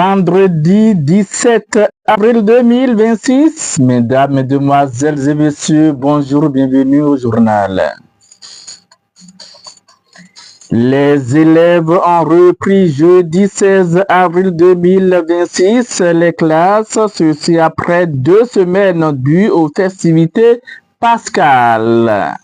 vendredi 17 avril 2026. Mesdames, Mesdemoiselles et Messieurs, bonjour, bienvenue au journal. Les élèves ont repris jeudi 16 avril 2026 les classes, ceci après 2 semaines dues aux festivités pascales.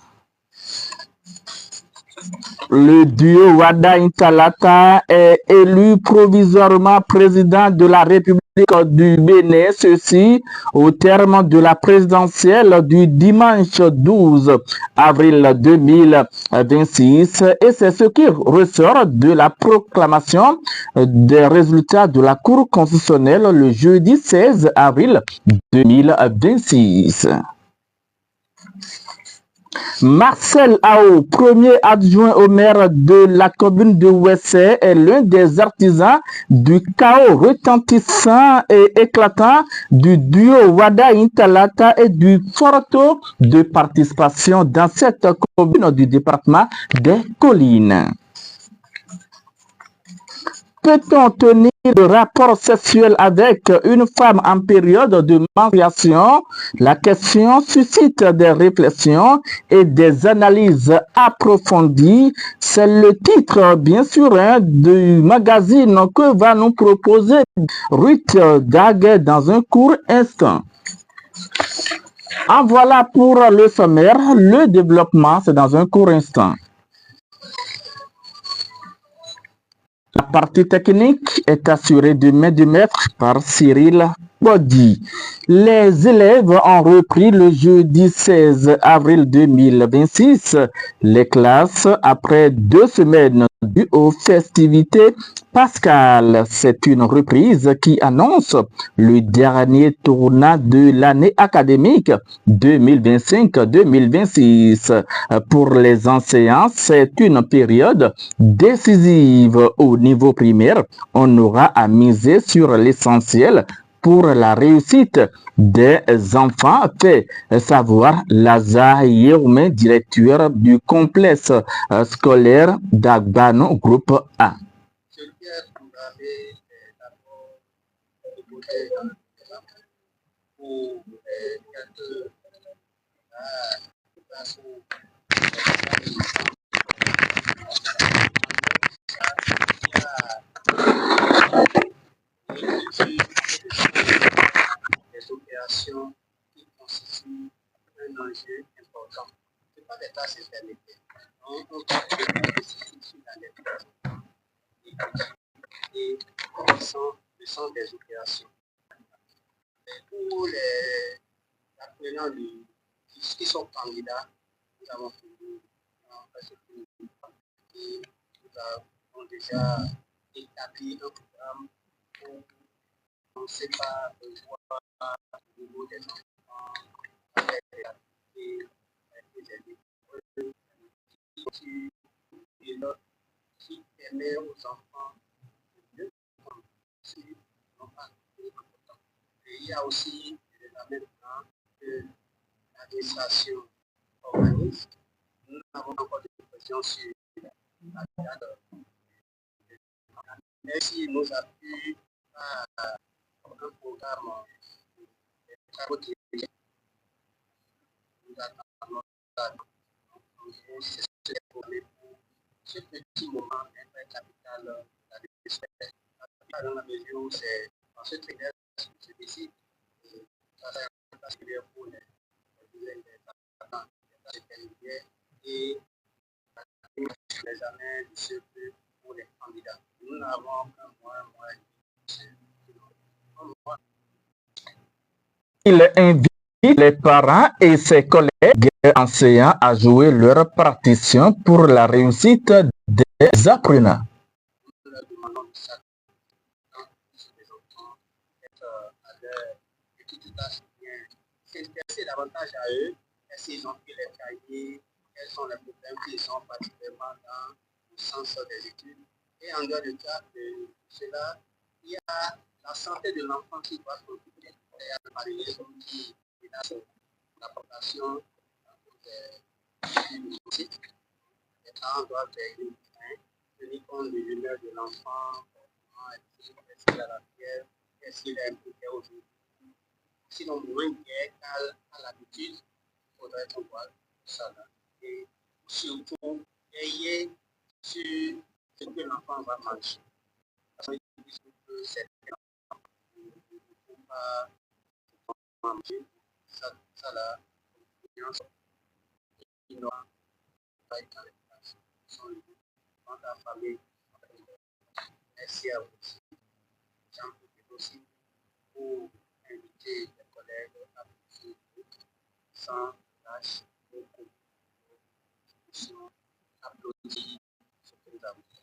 Le duo Wada Intalata est élu provisoirement président de la République du Bénin, ceci au terme de la présidentielle du dimanche 12 avril 2026, et c'est ce qui ressort de la proclamation des résultats de la Cour constitutionnelle le jeudi 16 avril 2026. Marcel Ao, premier adjoint au maire de la commune de Ouessé, est l'un des artisans du chaos retentissant et éclatant du duo Wada Intalata et du fort taux de participation dans cette commune du département des Collines. Peut-on tenir de rapport sexuel avec une femme en période de menstruation? La question suscite des réflexions et des analyses approfondies. C'est le titre, bien sûr, du magazine que va nous proposer Ruth Gag dans un court instant. En voilà pour le sommaire. Le développement, c'est dans un court instant. La partie technique est assurée de main de maître par Cyril Bodi. Les élèves ont repris le jeudi 16 avril 2026 les classes après 2 semaines dues aux festivités pascales. C'est une reprise qui annonce le dernier tournant de l'année académique 2025-2026. Pour les enseignants, c'est une période décisive au niveau primaire. On aura à miser sur l'essentiel pour la réussite des enfants, fait savoir Lazare Yéoumé, directeur du complexe scolaire d'Agbano, groupe A. Des opérations qui constituent un enjeu important. Ce n'est pas des classes intermédiaires. On doit faire sur la lecture et le sens des opérations. Pour les apprenants qui sont candidats, nous avons fini et nous avons déjà établi un programme pour on ne sait pas voir au niveau des enfants avec les qui permet aux enfants de mieux comprendre si n'ont pas important. Et il y a aussi maintenant que l'administration organise. Nous n'avons encore de questions sur la date. Mais si nous appuie à un programme de travaux dirigés, nous attendons pour ce petit moment capital dans la mesure où c'est dans ce trimestre que se décide, ça sera particulier pour les intermédiaires et l'examen du CP pour les candidats. Nous n'avons qu'un mois. Il invite les parents et ses collègues enseignants à jouer leur partition pour la réussite des apprenants. S'intéresser davantage à eux, est-ce qu'ils ont pris les cahiers, quels sont les problèmes qu'ils ont particulièrement dans le sens des études. Et en dehors de cela, il y a la santé de l'enfant qui doit s'occuper. Il y a le paludisme qui est dans l'application des musiques. Les parents doivent tenir compte de l'humeur de l'enfant, est-ce qu'il a la fièvre, est-ce qu'il est impliqué aujourd'hui. Sinon, moins qu'à l'habitude, il faudrait qu'on voit ça là. Et surtout, veiller sur ce que l'enfant va manger. Parce que cette enfant ne peut pas manger, ça là, il n'aura pas été dans les classes. Dans la famille, merci à vous aussi. J'en profite aussi pour inviter les collègues à vous sans lâche beaucoup. Applaudis ce que nous avons fait.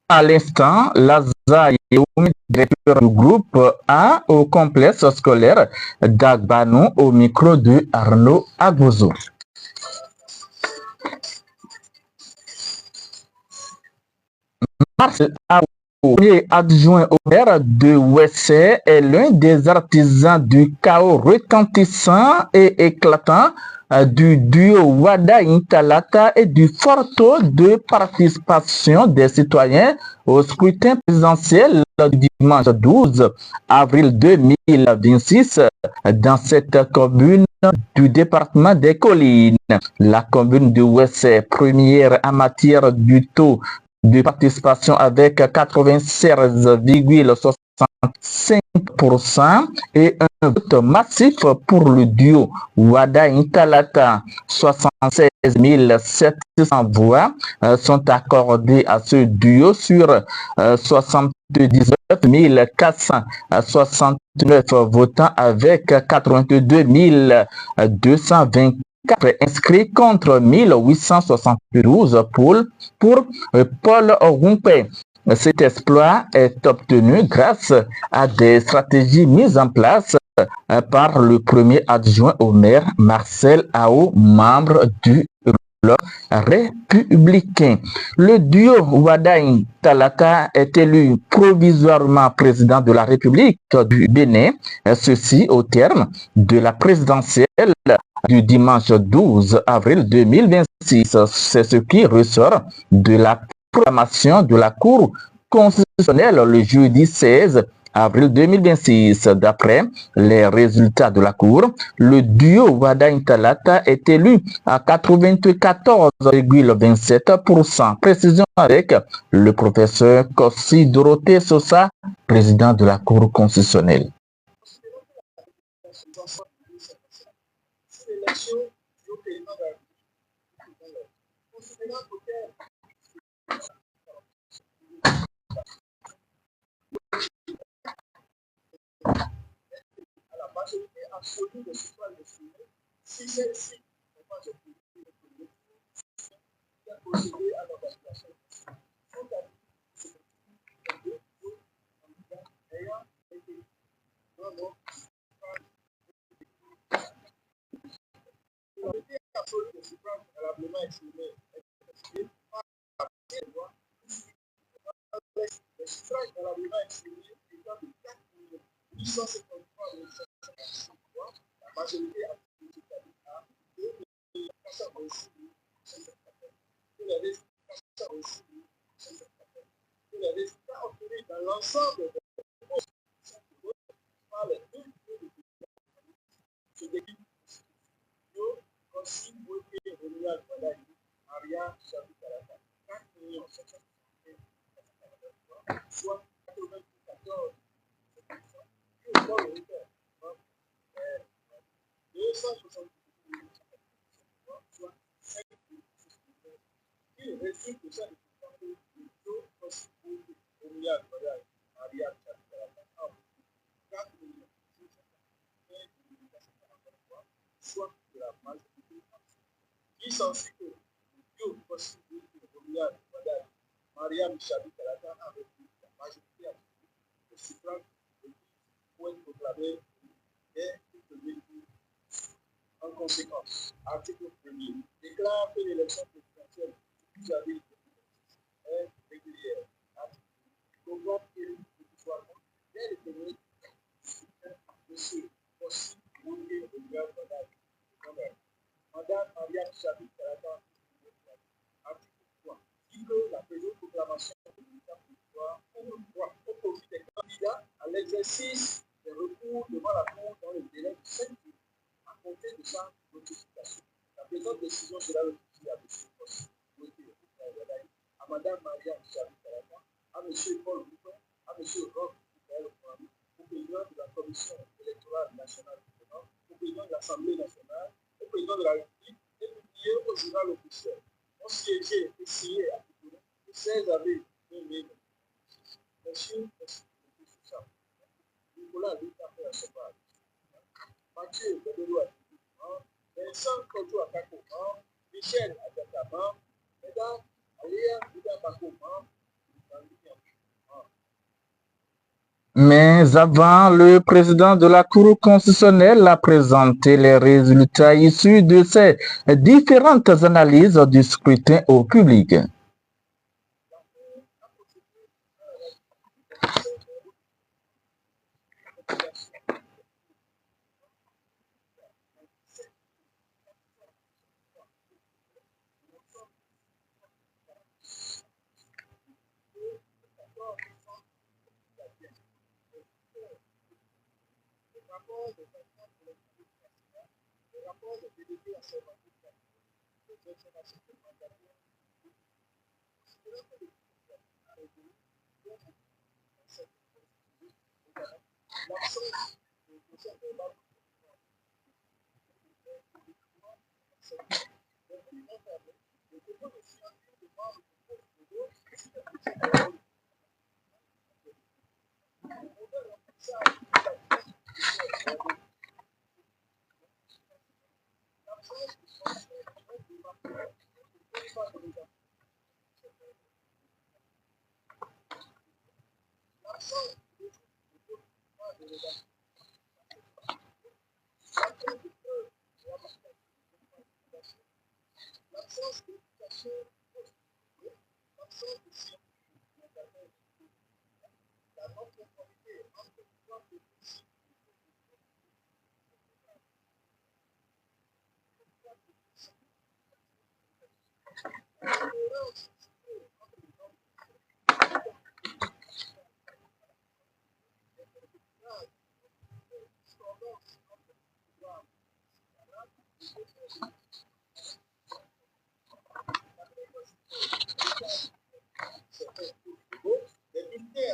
À l'instant, Laza Yeoumi, directeur du groupe A au complexe scolaire d'Agbanou, au micro de Arnaud Agozo. Marcel Aou, premier adjoint au maire de Wessé, est l'un des artisans du chaos retentissant et éclatant du duo Wada Intalata et du fort taux de participation des citoyens au scrutin présidentiel du dimanche 12 avril 2026 dans cette commune du département des Collines. La commune de Wessé, première en matière du taux de participation avec 96,65% et un vote massif pour le duo Wada Intalata. 76 700 voix sont accordées à ce duo sur 79 469 votants avec 82 224 inscrits contre 1872 pour Paul Rumpé. Cet exploit est obtenu grâce à des stratégies mises en place par le premier adjoint au maire, Marcel Aou, membre du bloc républicain. Le duo Wadain Talata est élu provisoirement président de la République du Bénin, ceci au terme de la présidentielle du dimanche 12 avril 2026. C'est ce qui ressort de la proclamation de la Cour constitutionnelle le jeudi 16 avril 2026. D'après les résultats de la Cour, le duo Wada Intalata est élu à 94,27%. Précision avec le professeur Kossi Dorothée Sosa, président de la Cour constitutionnelle. À la majorité absolue des citoyens estimés, si celle-ci n'est pas obtenue le premier tour, il a procédé à l'organisation sont ayant été non la majorité absolue des suffrages valablement exprimés est exprimée par la voix. Les suffrages valablement exprimés étant de 4 853 756 voix, la majorité absolue c'est-à-dire à 2 426 754. Les résultats obtenus dans l'ensemble des votes par les deux bureaux de se déclinent Kossi Dorothée Romuald Wadaï, Maria Chabit Talata, 4 761 soit 94%, et Paul Rumpé, 270 soit 5%. Il résulte de ça le Kossi Dorothée Romuald Wadaï, Maria Chabit Talata, 4 soit de la majorité absolue. Il s'ensuit que le duo Kossi Dorothée Romuald Wadaï, Maria Chabit Talata a reçu la majorité absolue de suffrages pour être proclamé dès le premier tour. En conséquence, article 1er déclare que l'élection présidentielle du janvier 2026 est régulière. Article programme élu provisoirement dès le premier de ce Kossi Dorothée Romuald Wadaï. Madame Maria Chabit Talata. Article 3 dit que la présente proclamation de l'état provisoire ouvre droit 6. Les recours devant la Cour dans le délai de 5 jours à compter de sa notification. La présente décision sera notifiée à M. Post, à Mme Maria Chabi-Karama, à M. Paul Boupin, à M. Roch Boupin, au président de la Commission électorale nationale, au président de l'Assemblée nationale, au président de la République, et publié au journal officiel. On siégeait et signé à Cotonou le 16 avril 2026. Merci. Nicolas Lucas Sauvage, Mathieu Bedelo Vincent Kojo Akako, Michel Adakama, Mesdames Alia Bidabakoma, Mais avant, le président de la Cour constitutionnelle a présenté les résultats issus de ces différentes analyses du scrutin au public.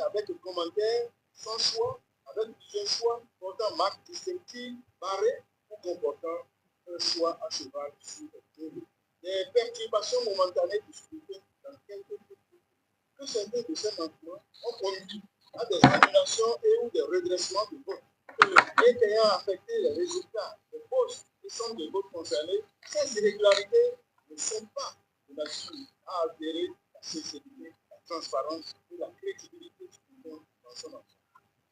Avec le commentaire sans choix, avec plusieurs choix, portant marque distinctive, barrée ou comportant un choix à cheval sur le télé. Des perturbations momentanées du scrutin dans quelques minutes. Que certains de ces manquements ont conduit à des annulations et ou des redressements de vote. Et ayant affecté les résultats des postes et centres de vote concernés, ces irrégularités ne sont pas de nature à altérer la sincérité, la transparence et la crédibilité du monde dans son ensemble.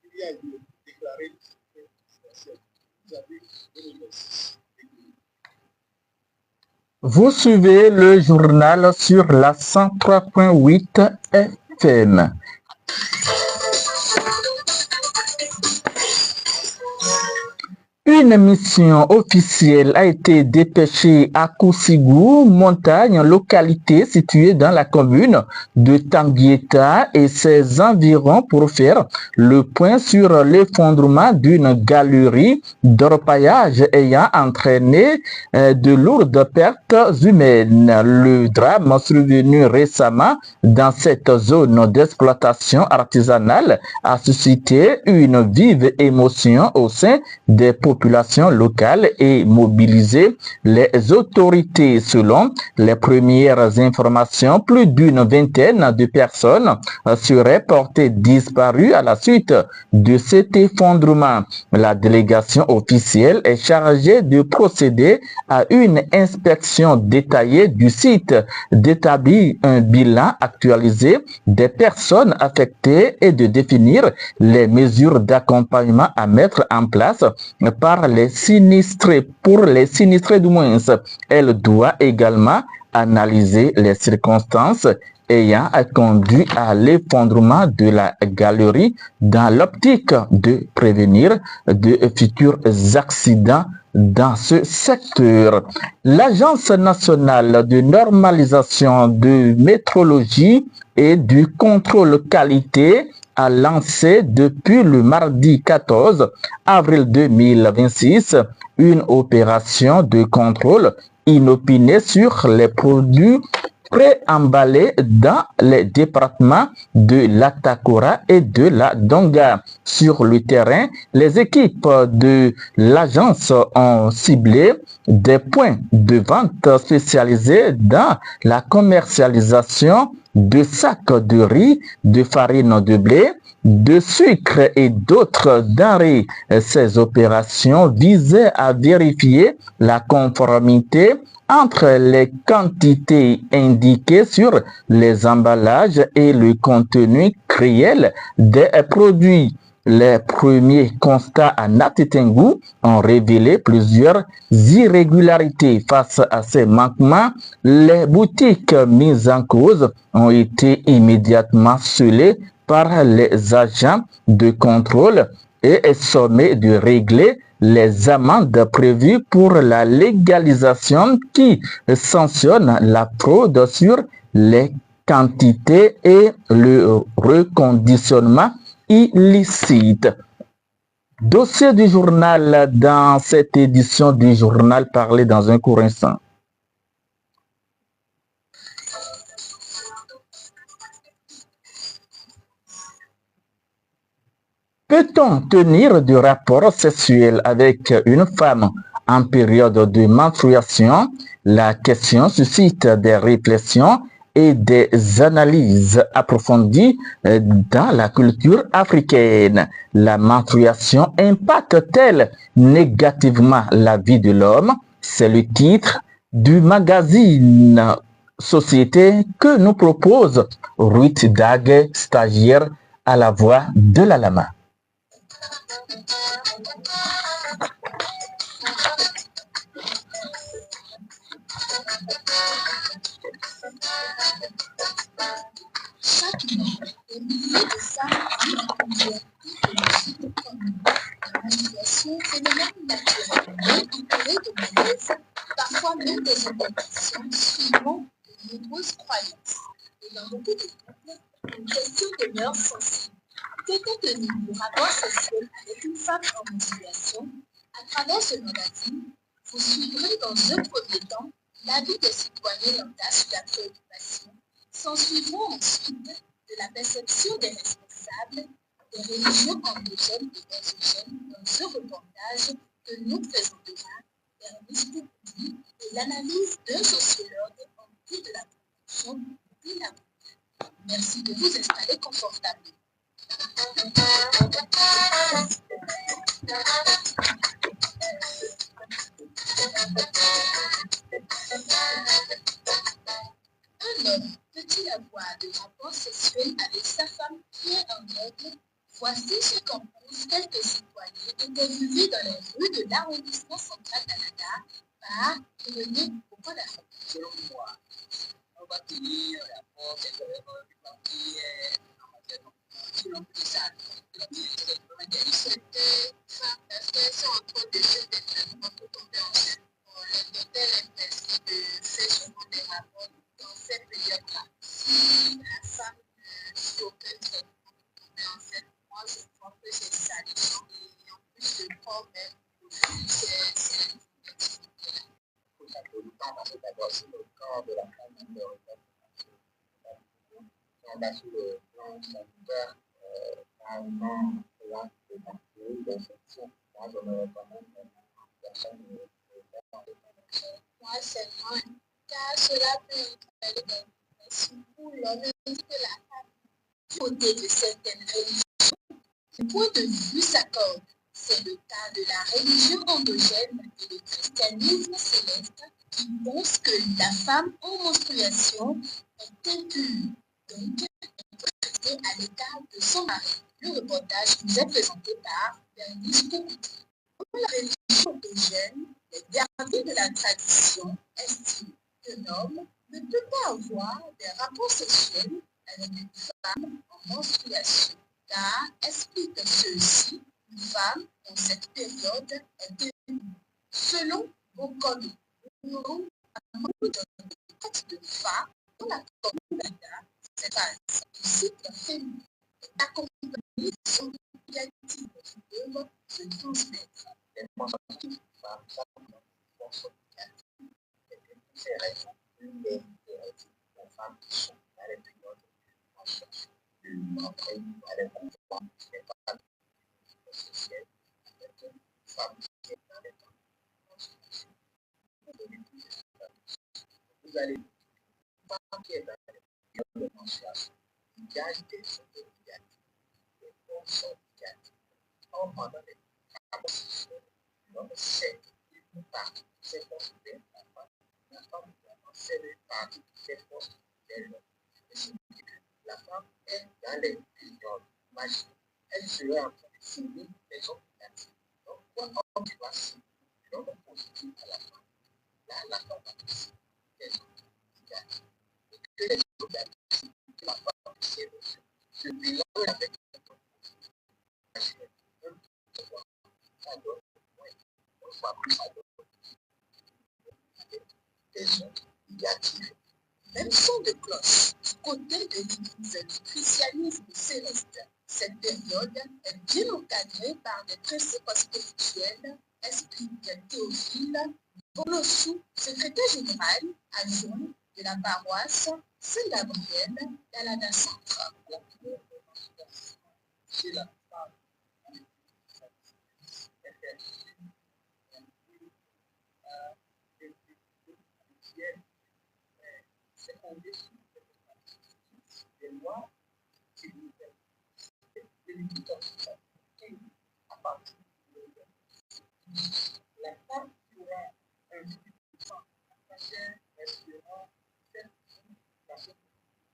Il y a lieu de déclarer le secret présidentiel. Vous avez 2026. Vous suivez le journal sur la 103.8 FM. Une mission officielle a été dépêchée à Kousigou, montagne, localité située dans la commune de Tanguieta et ses environs pour faire le point sur l'effondrement d'une galerie d'orpaillage ayant entraîné de lourdes pertes humaines. Le drame survenu récemment dans cette zone d'exploitation artisanale a suscité une vive émotion au sein des populations locales et mobiliser les autorités. Selon les premières informations, plus d'une vingtaine de personnes seraient portées disparues à la suite de cet effondrement. La délégation officielle est chargée de procéder à une inspection détaillée du site, d'établir un bilan actualisé des personnes affectées et de définir les mesures d'accompagnement à mettre en place par les sinistrés, pour les sinistrés du moins. Elle doit également analyser les circonstances ayant conduit à l'effondrement de la galerie dans l'optique de prévenir de futurs accidents dans ce secteur. L'Agence nationale de normalisation de métrologie et du contrôle qualité a lancé depuis le mardi 14 avril 2026 une opération de contrôle inopinée sur les produits préemballés dans les départements de l'Atakora et de la Donga. Sur le terrain, les équipes de l'agence ont ciblé des points de vente spécialisés dans la commercialisation de sacs de riz, de farine de blé, de sucre et d'autres denrées. Ces opérations visaient à vérifier la conformité entre les quantités indiquées sur les emballages et le contenu réel des produits. Les premiers constats à Natitingou ont révélé plusieurs irrégularités. Face à ces manquements, les boutiques mises en cause ont été immédiatement scellées par les agents de contrôle et sommés de régler les amendes prévues pour la légalisation qui sanctionne la fraude sur les quantités et le reconditionnement illicite. Dossier du journal dans cette édition du journal parlé dans un court instant. Peut-on tenir du rapport sexuel avec une femme en période de menstruation? La question suscite des réflexions et des analyses approfondies dans la culture africaine. La menstruation impacte-t-elle négativement la vie de l'homme? C'est le titre du magazine Société que nous propose Ruth Dag, stagiaire à la voix de la lama. Chaque mois, des milliers de femmes vivent plusieurs types de menstruation, phénomène naturel, mais entouré de malaise, parfois même des interventions suivant de nombreuses croyances. Et dans beaucoup de couples, une question demeure sensible. Peut-on tenir le rapport sexuel avec une femme en menstruation? À travers ce magazine, vous suivrez dans un premier temps l'avis des citoyens lambda sur la préoccupation. S'en suivront ensuite de la perception des responsables des religions endogènes et exogènes dans ce reportage que nous présentera Ernest Poukoudi et l'analyse d'un sociologue en vue de la promotion de la. Merci de vous installer confortablement. Un homme peut-il avoir de rapports sexuels avec sa femme qui est en règle? Voici ce qu'en pensent quelques citoyens interviewés dans les rues de l'arrondissement central Canada par René Bokodafo. Selon moi, on va tenir rapport sexuel avec une femme qui est en matière de sinon plus ça. Cette femme, parce qu'elles sont en train de se détruire pour tomber enceinte, les docteurs impliquent de faire souvent des rapports dans cette période-là. Si la femme ne suit aucun traitement pour tomber enceinte, moi je crois que c'est salissant et en plus le corps même c'est une activité-là. Ça peut nous temps parce que d'abord c'est le corps de la femme qui est on va sur le plan sanitaire, carrément, là, c'est parti d'infection. Moi, je me recommande personne ne peut faire dans les conditions. Moi seulement, car cela peut entraîner des dépressions pour l'homme et que la femme, du côté de certaines religions, du point de vue s'accorde. C'est le cas de la religion endogène et le christianisme céleste qui pense que la femme en menstruation est impure, donc elle doit rester à l'écart de son mari. Le reportage nous est présenté par Bernice Poukoudi. Pour la religion endogène, les gardiens de la tradition estiment qu'un homme ne peut pas avoir des rapports sexuels avec une femme en menstruation, car, explique ceux-ci, une femme en cette période est impure. Selon vos codes, nous aurons un manque de femmes dans la communauté, c'est un cycle féminin. accompagner son éducative qui peuvent se transmettre. Les consommatrices femmes, ça consomme pour ces raisons, les aux femmes qui sont dans les périodes en cherche après à les pouvoirs, les femmes sociales, avec une femme qui est dans les temps de consommation. Vous allez voir qui est dans les périodes de menstruation, il gage des choses négatives, des fonctions négatives. Or, pendant les transitions, l'homme sait une partie de ses forces de la femme c'est une partie de ses forces de l'homme. La femme est dans les périodes magiques. Elle serait en train de subir les hommes négatifs. Donc, quand tu vas subir l'homme positif à la femme, là, la femme va subir les hommes négatifs. Et que les hommes négatifs, que la femme puisse se bilan avec les hommes positifs. Ça donne moins. On voit que ça donne des hommes négatifs. Même son de cloche du côté de l'Église du christianisme céleste. Cette période est bien encadrée par des principes spirituels, explique Théophile Bonochou, secrétaire général adjoint de la paroisse Saint-Gabriel d'Alada Centre. Chez la femme, c'est fondé sur des lois qui nous permettent de limiter à partir de la femme qui aura un vivant, un chair, respirant,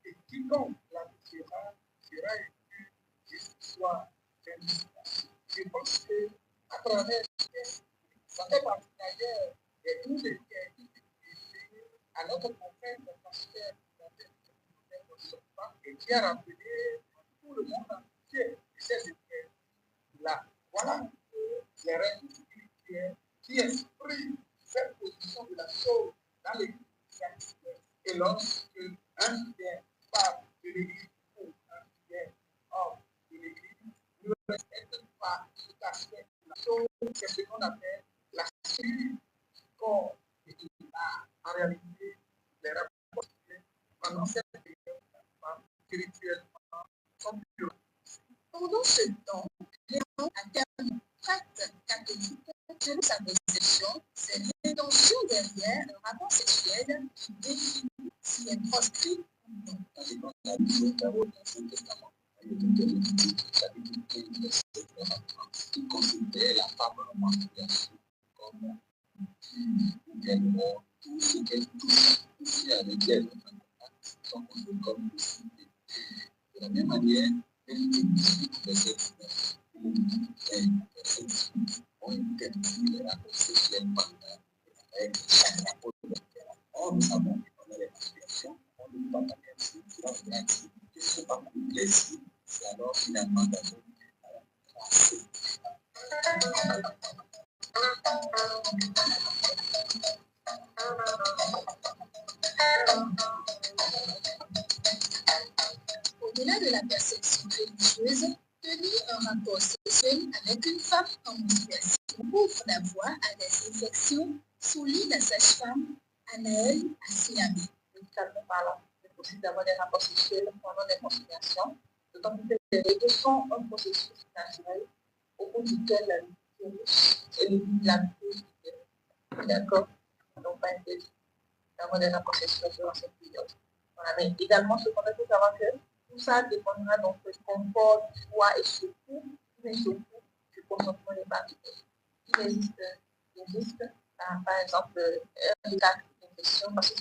et quiconque la sera élue jusqu'à je pense que à travers ça fait partie d'ailleurs des 12 écrits à notre confrère le pasteur et qui a rappelé tout le monde entier ces écrits-là. Voilà les règles spirituelles qui expriment cette position de la chose dans l'église. Et lorsque un fidèle parle de l'église ou un fidèle hors de l'église, ne respecte pas tout aspect de la chose, c'est ce qu'on appelle la cellule du corps. Et en réalité, les rapports pendant cette période, spirituellement, sont plus. Pendant ce temps, Léon, à terme prêtre catholique, selon sa conception, c'est l'intention derrière un rapport sexuel qui définit s'il est proscrit ou non. Dans la Bible, dans l'Ancien Testament, il y a des Lévitique, chapitre 15, verset 30, qui considère la femme en menstruation comme tout ce qu'elle touche, aussi avec elle, sont considérés comme possibles. De la même manière, Lévitique 18, verset 19, et Lévitique 20, verset 18, ont interdit les rapports sexuels pendant avec chaque rapport de l'intérêt. Or, nous savons que pendant les menstruations, on ne peut pas parler ainsi, cela veut dire que ce n'est pas pour le plaisir, c'est alors finalement d'avoir tracé. Au-delà de la perception religieuse, tenir un rapport sexuel avec une femme en menstruation ouvre la voie à des infections, souligne la sage-femme Anaëlle Asiami. Nous parlons du possible d'avoir des rapports sexuels pendant des menstruations, d'autant que les règles sont un processus naturel au cours duquel la virus élimine la vie. D'accord? Donc, pas interdit d'avoir des rapports sexuels durant cette période. Voilà. Mais également, ce qu'on a faut savoir que tout ça dépendra donc du confort, du choix et surtout du consentement des partenaires. Il existe par exemple, un cas d'infection parce que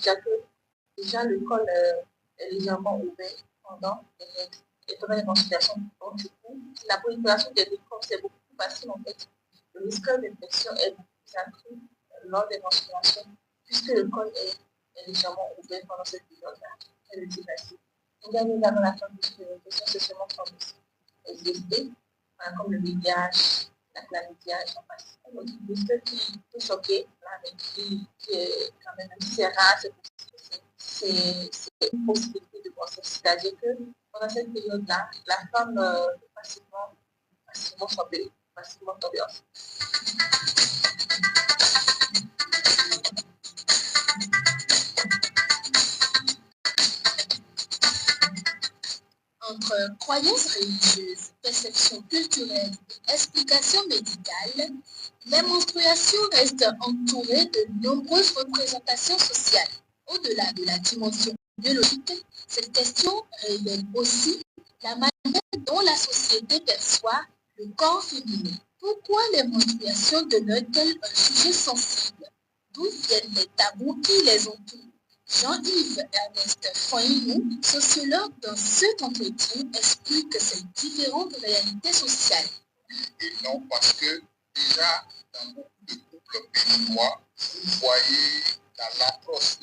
déjà le col est légèrement ouvert pendant les règles et pendant les menstruations. Donc, du coup, la prolifération des microbes, c'est beaucoup plus facile en fait. Le risque d'infection est beaucoup plus accru lors des menstruations puisque le col est légèrement ouvert pendant cette période-là. C'est le plus facile. Il y a également la forme de l'infection sexuellement transmissible. SSD, comme le VIH, la chlamydia, j'en passe. Donc, il risque qui peut choquer, mais qui est quand même, c'est rare, c'est une possibilité de grossesse. C'est-à-dire que pendant cette période-là, la femme peut facilement tomber enceinte. Entre croyances religieuses, perceptions culturelles et explications médicales, les menstruations restent entourées de nombreuses représentations sociales. Au-delà de la dimension biologique, cette question révèle aussi la manière dont la société perçoit le corps féminin. Pourquoi les menstruations demeurent-elles un sujet sensible? D'où viennent les tabous qui les entourent? Jean-Yves Ernest Foinou, sociologue dans cet entretien, explique ces différentes réalités sociales. Et non, parce que déjà, dans beaucoup de couples béninois, vous voyez dans l'approche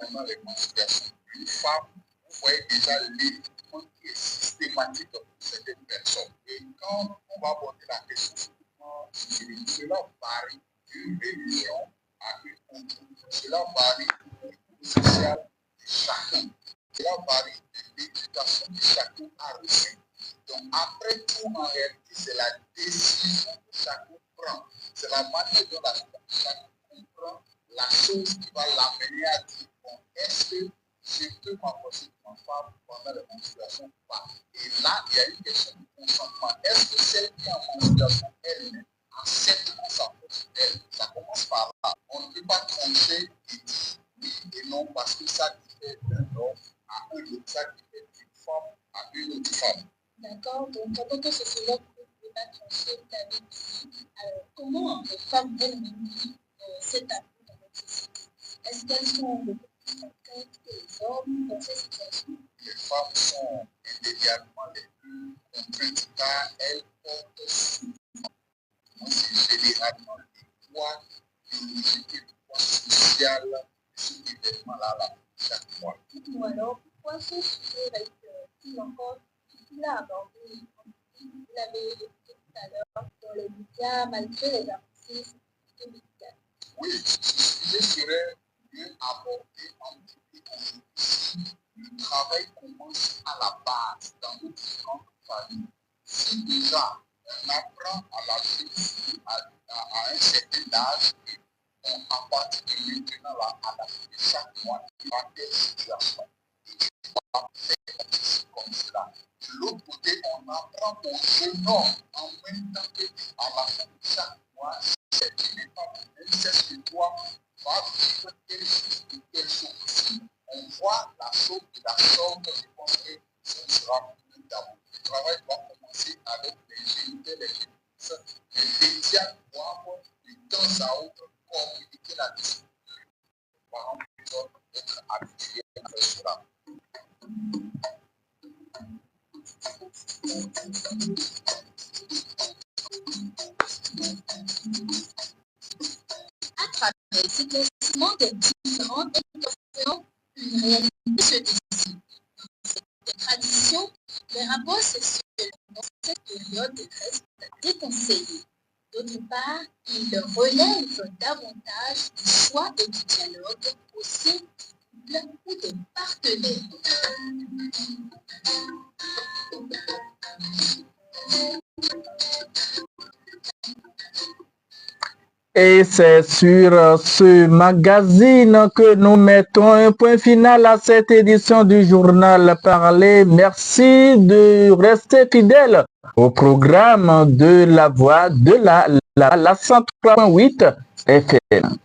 pendant les menstruations d'une femme, vous voyez déjà l'évitement qui est systématique pour certaines personnes. Et quand on va aborder la question, cela varie d'une religion à une autre. Cela varie du niveau social de chacun. Cela varie de l'éducation que chacun a reçue. Donc après tout, en réalité, c'est la décision que chacun prend. C'est la manière dont chacun comprend la chose qui va l'amener à dire, bon, est-ce que je peux m'approcher de ma femme pendant les menstruations ou pas? Et là, il y a une question de consentement. Est-ce que celle qui est en menstruation, elle accepte qu'on s'approche d'elle? Ça commence par là. On ne peut pas trancher et dire oui et non parce que ça diffère d'un homme à un autre, ça diffère d'une femme à une autre femme. D'accord, donc en tant que sociologue, vous ne pouvez pas trancher, vous avez dit comment les femmes elles-mêmes vivent cet tabou dans notre société. Est-ce qu'elles sont beaucoup plus contraintes que les hommes dans ces situations? Les femmes sont immédiatement les plus contraintes car elles portent souvent, c'est généralement le poids biologique et le poids social de cet événement-là chaque mois. Dites-moi alors, pourquoi ce sujet reste-t-il encore difficile à aborder? Vous l'avez évoqué tout à l'heure dans les médias, malgré les avancées scientifiques et médicales. Oui, ce sujet serait mieux abordé en public aujourd'hui. Le travail commence à la base dans nos différentes familles. Si déjà on apprend à la vie à un certain âge, et à partir de maintenant, à la fin de chaque mois, il y aura telle situation. Et tu vas faire comme cela. De l'autre côté, on apprend aux jeunes hommes en même temps qu'à la fin de chaque mois, c'est qui n'est pas même c'est ce que toi vas vivre telle chose et telle chose. On voit la chose de la sorte, je pense que ce sera plus tabou. Le travail doit commencer avec les géniteurs, les féministes, les médias doivent de temps à autre communiquer la discipline. Les parents doivent être habitués à faire cela. À travers ces classements des différents intervenants, une réalité se dessine. Dans cette tradition, les rapports sexuels dans cette période restent déconseillés. D'autre part, ils relèvent davantage du choix et du dialogue au sein du couple ou des partenaires. Et c'est sur ce magazine que nous mettons un point final à cette édition du journal Parler. Merci de rester fidèle au programme de la voix de la 103.8 FM.